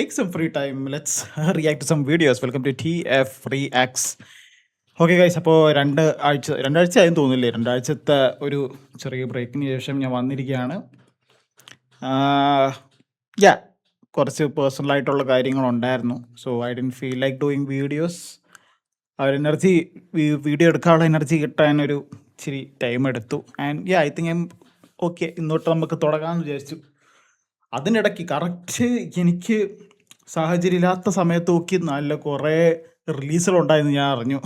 take some free time. Let's react to some videos. Welcome to TF Reacts. Okay guys, അപ്പോൾ രണ്ടാഴ്ച ആയെന്ന് തോന്നുന്നില്ലേ, രണ്ടാഴ്ചത്തെ ഒരു ചെറിയ ബ്രേക്കിന് ശേഷം ഞാൻ വന്നിരിക്കുകയാണ്. യാ കുറച്ച് പേഴ്സണലായിട്ടുള്ള കാര്യങ്ങളുണ്ടായിരുന്നു. So I didn't feel like doing videos. ആ ഒരു എനർജി, വീഡിയോ എടുക്കാനുള്ള എനർജി കിട്ടാൻ ഒരു ഇച്ചിരി ടൈം എടുത്തു. And yeah I think okay, ഇന്നോട്ട് നമുക്ക് തുടങ്ങാമെന്ന് വിചാരിച്ചു. അതിനിടയ്ക്ക് കറക്റ്റ് എനിക്ക് സാഹചര്യം ഇല്ലാത്ത സമയത്ത് നോക്കി നല്ല കുറേ റിലീസുകളുണ്ടായെന്ന് ഞാൻ അറിഞ്ഞു.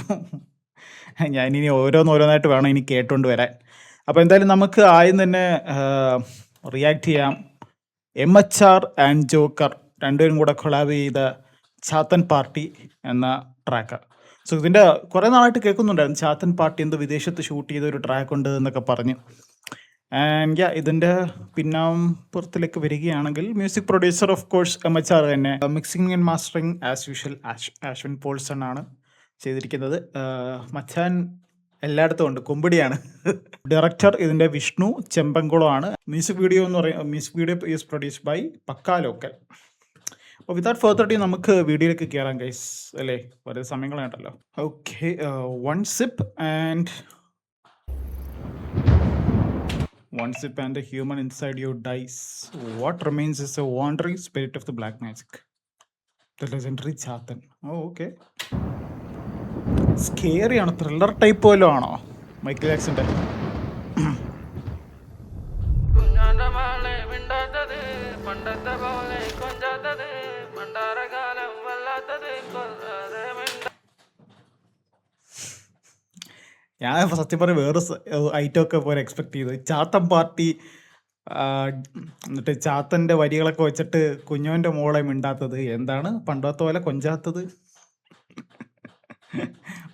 ഞാനിനി ഓരോന്നായിട്ട് വേണം ഇനി കേട്ടുകൊണ്ട് വരാൻ. അപ്പോൾ എന്തായാലും നമുക്ക് ആദ്യം തന്നെ റിയാക്ട് ചെയ്യാം. MHR ആൻഡ് ജോക്കർ രണ്ടുപേരും കൂടെ കൊളാബ് ചെയ്ത ചാത്തൻ പാർട്ടി എന്ന ട്രാക്ക്. സോ ഇതിൻ്റെ കുറേ നാളായിട്ട് കേൾക്കുന്നുണ്ടായിരുന്നു, ചാത്തൻ പാർട്ടി എന്തോ വിദേശത്ത് ഷൂട്ട് ചെയ്ത ഒരു ട്രാക്ക് ഉണ്ട് എന്നൊക്കെ പറഞ്ഞ്. ആൻഡ് യാ ഇതിൻ്റെ പിന്നാമ്പുറത്തിലേക്ക് വരികയാണെങ്കിൽ music producer of course MHR തന്നെ. Mixing and mastering as usual Ashwin Paulson ആണ് ചെയ്തിരിക്കുന്നത്. മച്ചാൻ എല്ലായിടത്തും ഉണ്ട്, കൊമ്പടിയാണ്. ഡയറക്ടർ ഇതിൻ്റെ വിഷ്ണു ചെമ്പൻകുളം ആണ്. Music video is produced by Pakka Local. അപ്പോൾ വിതൗട്ട് ഫർദർ ഡ്യൂ നമുക്ക് വീഡിയോയിലേക്ക് കയറാം ഗൈസ്, അല്ലേ? വളരെ സമയങ്ങളുണ്ടല്ലോ. Okay, one sip and the human inside you dies. What remains is a wandering spirit of the black magic. The legendary Chatan. Oh, okay. Scary ആണ്, thriller type പോലും ആണോ Michael ജാക്സന്റെ? ഞാൻ സത്യം പറഞ്ഞ വേറെ ഐറ്റം ഒക്കെ പോലെ എക്സ്പെക്ട് ചെയ്തു. ചാത്തൻ പാർട്ടി, എന്നിട്ട് ചാത്തൻ്റെ വരികളൊക്കെ വെച്ചിട്ട് കുഞ്ഞോൻ്റെ മോളെ മിണ്ടാത്തത്, എന്താണ് പണ്ടത്തെ പോലെ കൊഞ്ചാത്തത്.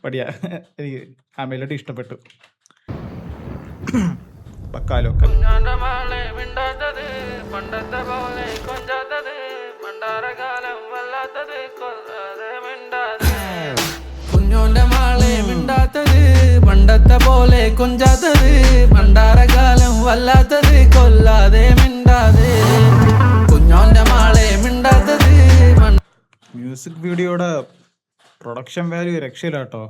പടിയാ, എനിക്ക് ആ മെലഡി ഇഷ്ടപ്പെട്ടു. പക്കാലൊക്കെ കുഞ്ഞോന്റെ മാളെ മിണ്ടാത്തത്, പണ്ടത്തെ പോലെ കൊഞ്ചാത്തത്, പണ്ടാരകാലം വല്ലാത്തത്, കൊല്ലാതെ മിണ്ടാതെ. കുഞ്ഞോന്റെ മാളെ മിണ്ടാത്തത്. മ്യൂസിക് വീഡിയോയുടെ പ്രൊഡക്ഷൻ വാല്യൂ രക്ഷയിലാട്ടോ.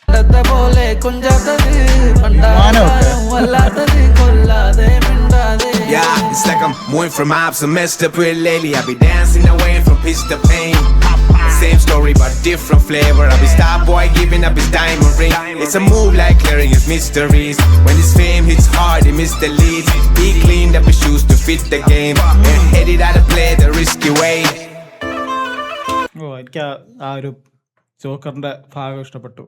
പണ്ടത്തെ പോലെ കൊഞ്ചാത്തത്, പണ്ടാരകാലം വല്ലാത്തത്, കൊല്ലാതെ മിണ്ടാതെ. Yeah, it's like I'm moving from ops and messed up with lately. I be dancing away from peace to pain. Same story but different flavor. I be star boy giving up his diamond ring. It's a move like clearing his mysteries. When his fame hits hard, he missed the lead. He cleaned up his shoes to fit the game and headed out to play the risky way. എനിക്ക് ആ ഒരു ജോക്കറിന്റെ ഭാഗം ഇഷ്ടപ്പെട്ടു.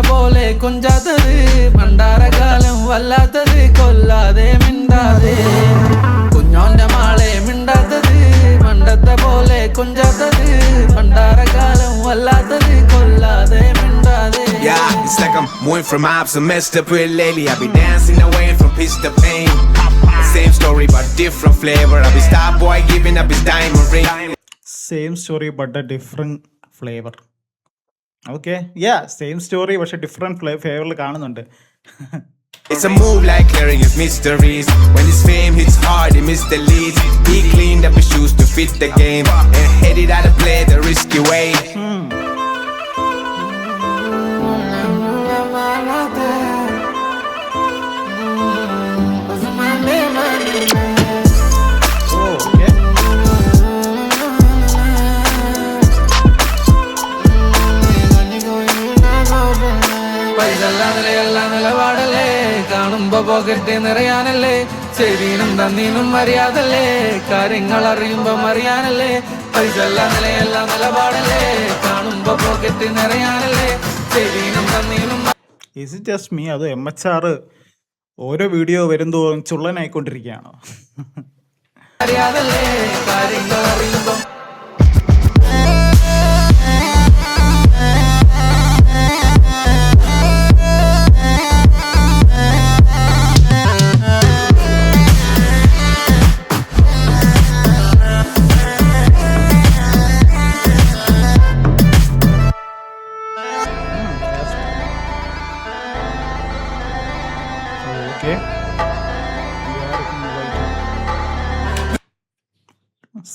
പോലെ കൊഞ്ചാത്തത്, പണ്ടാരകാലം വല്ലാത്തത്, കൊല്ലാതെ മിണ്ടാതെ. കുഞ്ഞോന്റെ മാളെ മിണ്ടാത്തത്, പണ്ടത്തെ പോലെ കൊഞ്ചാത്തത്, പണ്ടാരകാലം വല്ലാത്തത്, കൊല്ലാതെ മിണ്ടാതെ. Yeah, it's like I'm moving from ops and messed up with lately. I be dancing away from peace to pain. Same story but different flavor. I be star boy giving up his diamond ring. Same story but a different flavor. Okay, yeah same story പക്ഷെ different ഫ്ലേവറിൽ കാണുന്നുണ്ട്. It's a move like clearing his mysteries. When his fame hits hard, he missed the lead. He cleaned up his shoes to fit the game and headed out to play the risky way. നിലപാടല്ലേ, കാണുമ്പോ പോകട്ടെ നിറയാനല്ലേ, ശരീരം തന്നീനും മര്യാദല്ലേ, കാര്യങ്ങൾ അറിയുമ്പോ അറിയാനല്ലേ. പൈസല്ല നിലയല്ല നിലപാടല്ലേ, കാണുമ്പോ പോകട്ടെ നിറയാനല്ലേ, ശരീരം തന്നീനും. Is it just me? അത് MHR ഓരോ വീഡിയോ വരുന്തോറും ചുള്ളനായിക്കൊണ്ടിരിക്കുകയാണോ? മര്യാദല്ലേ, കാര്യങ്ങൾ അറിയുമ്പോ.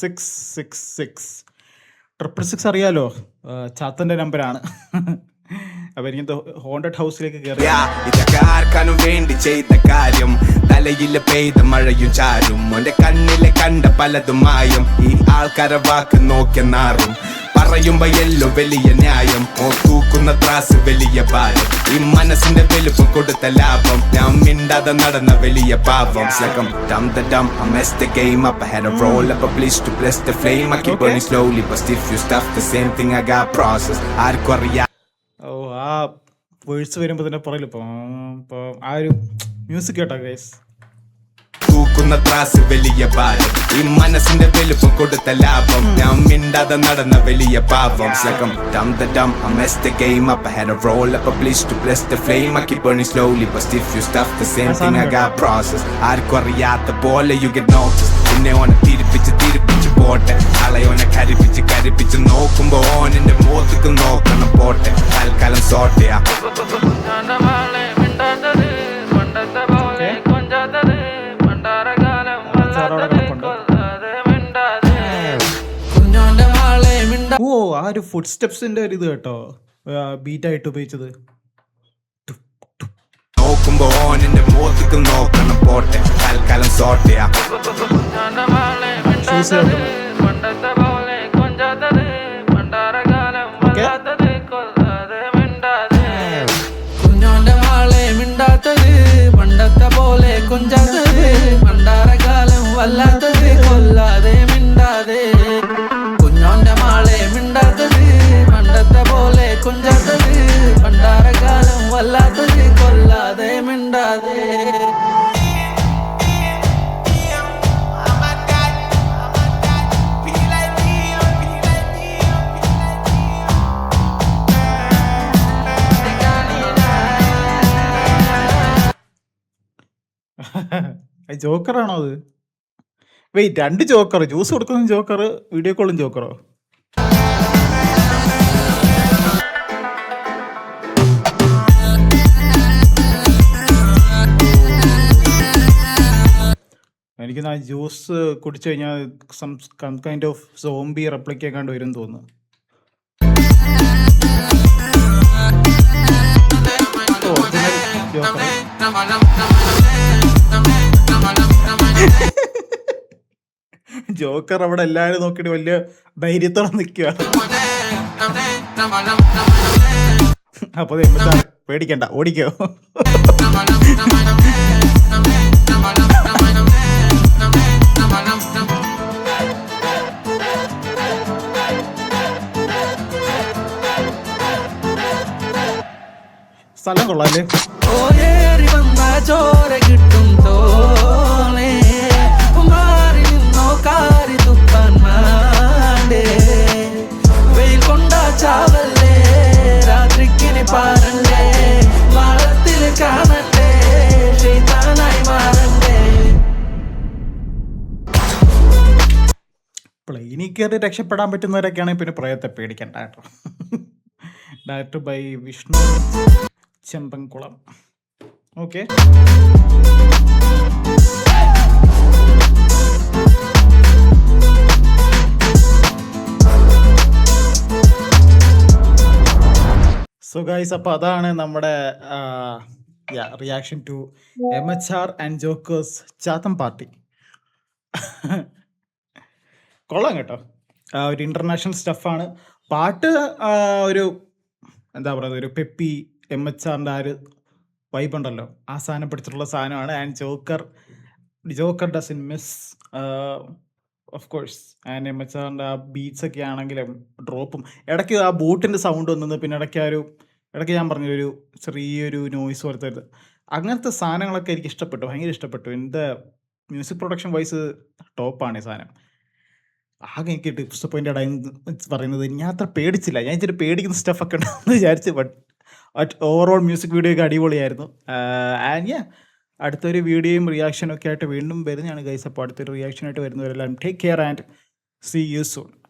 666 666 അറിയാലോ, ചാത്തൻ്റെ നമ്പറാണ്. അപ്പോൾ എനിക്ക് ഹോണ്ടഡ് ഹൗസിലേക്ക് കയറി. ഇതൊക്കെ ആർക്കാനും വേണ്ടി ചെയ്ത കാര്യം, തലയിലെ പെയ്ത മഴയും ചാരും, ഓന്റെ കണ്ണിലെ കണ്ട പലതും മായം, ഈ ആൾക്കാരെ വാക്ക് നോക്കിയ നാറും, പറയുമ്പോ എല്ലോ വലിയ ന്യായം, ഓ തൂക്കുന്ന ത്രാസ് വലിയ ഭാരം, ഈ മനസ്സിന്റെ വലുപ്പം കൊടുത്ത ലാഭം, ഞാൻ മിണ്ടാതെ നടന്ന വലിയ പാപം. Second, dumb the dumb, I messed the game up, I had a roll up a bliss to bless the flame, I keep burning slowly, but if you stuff the same thing I got process, ആർക്കും അറിയാ. ഓ, ആ verse വരുമ്പോൾ തന്നെ പറയില്ല. ഇപ്പോൾ ആ ഒരു music കേട്ടോ ഗൈസ്. തൂക്കുന്ന ത്രാസ് വലിയ ഭാരം, ഈ മനസ്സിന്റെ വലുപ്പം കൊടുത്ത ലാഭം, ഞാൻ മിണ്ടാതെ നടന്ന വലിയ പാപം. Second, dumb the dumb, I messed the game up, I had a roll up a bliss to bless the flame, I keep burning slowly, but if you stuff the same thing I got process, ആർക്കും അറിയാത്ത പോലെ you get noticed, പിന്നെ ഓനെ തിരിപ്പിച്ച് പോട്ടെ, അളയോനെ കരിപ്പിച്ച് നോക്കുമ്പോ ഓനെന്റെ മുഖത്തേക്ക് നോക്കണം പോട്ടെ, തൽക്കാലം സോട്ടയാ. ഓ, ആ ഒരു ഫുഡ് സ്റ്റെപ്സിന്റെ ഒരു ഇത് കേട്ടോ, ബീറ്റായിട്ട് ഉപയോഗിച്ചത്. നോക്കുമ്പോ ഓനെന്റെ മുഖത്തേക്ക് നോക്കണം പോട്ടെ, തൽക്കാലം സോട്ടയാ. ഷൂസ് കേട്ടോ. കുഞ്ഞോന്റെ മാളെ മിണ്ടാത്തത്, പണ്ടത്തെ പോലെ കൊഞ്ചാത്തത്, പണ്ടാരകാലം വല്ലാത്തത്, കൊല്ലാതെ മിണ്ടാതെ. കുഞ്ഞോന്റെ മാളെ മിണ്ടാത്തത്, പണ്ടത്തെ പോലെ കൊഞ്ചാത്തത്, പണ്ടാരകാലം വല്ലാത്തത്, കൊല്ലാതെ മിണ്ടാതെ. ജോക്കറാണോ അത്? വെയിറ്റ്, 2 ജോക്കർ, ജ്യൂസ് കൊടുക്കുന്ന ജോക്കർ, വീഡിയോ കോളും ജോക്കറോ? എനിക്ക് ആ ജ്യൂസ് കുടിച്ചു കഴിഞ്ഞാൽ some kind of zombie replica കണ്ട് വരും തോന്നുന്നു. ജോക്കർ അവിടെ എല്ലാവരും നോക്കിയിട്ട് വലിയ ധൈര്യത്തോടെ നിൽക്കുക. അപ്പൊ പേടിക്കണ്ട, ഓടിക്കോ. സ്ഥലം കൊള്ളാല്ലേ? ഓരേറി വന്ന ചോര കിട്ടും തോണേ, മാറി നിന്നോ കാരി തുപ്പാൻ മാണ്ടേ, വെയിൽ കൊണ്ടാ ചാവല്ലേ, രാത്രിക്കിനി പാറണ്ടേ, മാളത്തിൽ കാണട്ടെ, ശൈതാനായി മാറണ്ടേ. പ്ലെയിനിൽ കയറി രക്ഷപ്പെടാൻ പറ്റുന്നവരൊക്കെയാണെങ്കിൽ പിന്നെ പ്രയത്തെ പേടിക്കണ്ട കേട്ടോ. Director by Vishnu Chembankulam. Okay, so guys, അപ്പോൾ അതാണ് നമ്മുടെ reaction to MHR and jokers Chathan party. കൊള്ളാം കേട്ടോ, ഒരു ഇൻ്റർനാഷണൽ സ്റ്റഫാണ്. പാട്ട് ഒരു എന്താ പറയുക, ഒരു പെപ്പി MHRൻ്റെ ആ ഒരു വൈബ് ഉണ്ടല്ലോ, ആ സാധനം പിടിച്ചിട്ടുള്ള സാധനമാണ്. And joker does in miss of course. And MHRൻ്റെ ആ ബീറ്റ്സ് ഒക്കെ ആണെങ്കിലും ഡ്രോപ്പും, ഇടയ്ക്ക് ആ ബൂട്ടിൻ്റെ സൗണ്ട് വന്നത്, പിന്നെ ഇടയ്ക്ക് ഞാൻ പറഞ്ഞൊരു ചെറിയൊരു നോയ്സ് പോലത്തെ അങ്ങനത്തെ സാധനങ്ങളൊക്കെ എനിക്ക് ഇഷ്ടപ്പെട്ടു, ഭയങ്കര ഇഷ്ടപ്പെട്ടു. എൻ്റെ മ്യൂസിക് പ്രൊഡക്ഷൻ വൈസ് ടോപ്പാണ് ഈ സാധനം. ആകെ എനിക്ക് ഡിസപ്പോയിൻറ്റഡ് ആയി പറയുന്നത്, ഞാൻ അത്ര പേടിച്ചില്ല. ഞാൻ ഇച്ചിരി പേടിക്കുന്ന സ്റ്റഫൊക്കെ ഉണ്ടെന്ന് വിചാരിച്ചു, ബട്ട് ഓവറോൾ മ്യൂസിക് വീഡിയോ ഒക്കെ അടിപൊളിയായിരുന്നു. ആൻഡ് അടുത്തൊരു വീഡിയോയും റിയാക്ഷനൊക്കെ ആയിട്ട് വീണ്ടും വരുന്നതാണ് ഗൈസ്. അപ്പോൾ അടുത്തൊരു റിയാക്ഷനായിട്ട് വരുന്നവരെല്ലാം take care and see you soon.